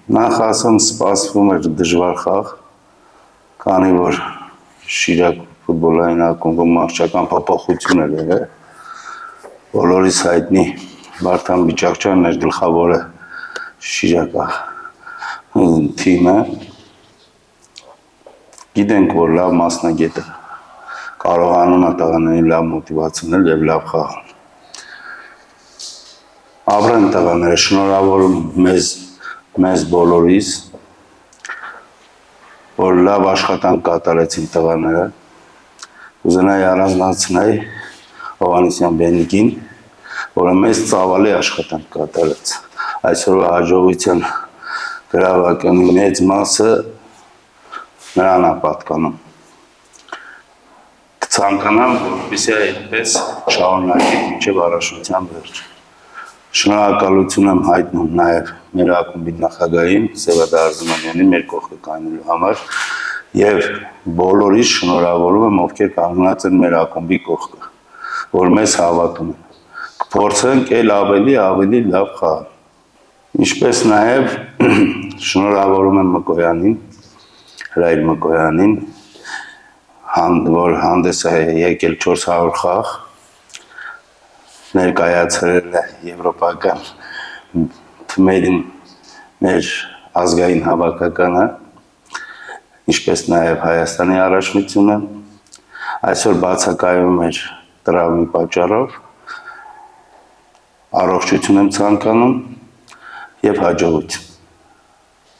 Նախ ասեմ, սպասվում էր դժվար խաղ, քանի որ Շիրակ ֆուտբոլային ակումբում մարզչական փոփոխություն էր եղել։ Բոլորիս հայտնի Վարդան Բիճակչյանն էր գլխավորը Շիրակա թիմը։ Գիտենք, որ լավ մասնագետ է, կարողանում է տղաներին լավ մոտիվացնել եւ լավ խաղալ։ Ապրեն տղաները, շնորհավորում մեզ բոլորիս, որ լավ աշխատանք կատարեցին տղաները։ Ուզենայի առանձնացնել Հովհաննիսյան Բենիկին, որը մեծ ծավալի աշխատանք կատարեց։ Այսօրվա հաջողության գրավականի մեծ մասը նրան է պատկանում։ Կցանկանամ, որպեսզի այդպես շարունակի մինչև առաջնության վերջ։ Շնորհակալություն եմ հայտնում նաև մեր ակումբի նախագահին Սևադա Արզումանյանին մեր կողքը կանգնելու համար եւ բոլորիս շնորհավորում եմ, ովքեր կանգնած են մեր ակումբի կողքը, որ մեզ հավատում են։ Կփորձենք ավելի լավ խաղալ։ Ինչպես նաև շնորհավորում եմ Մկոյանին, Հրայր Մկոյանին, որ հանդես է եկել 400 խաղ, ներկայացրել է եվրոպական թիմերին մեր ազգային հավաքականը, ինչպես նաև Հայաստանի առաջնությունը, այսօր բացակայում էր տրավմի պատճառով, առողջություն եմ ցանկանում եւ հաջողություն։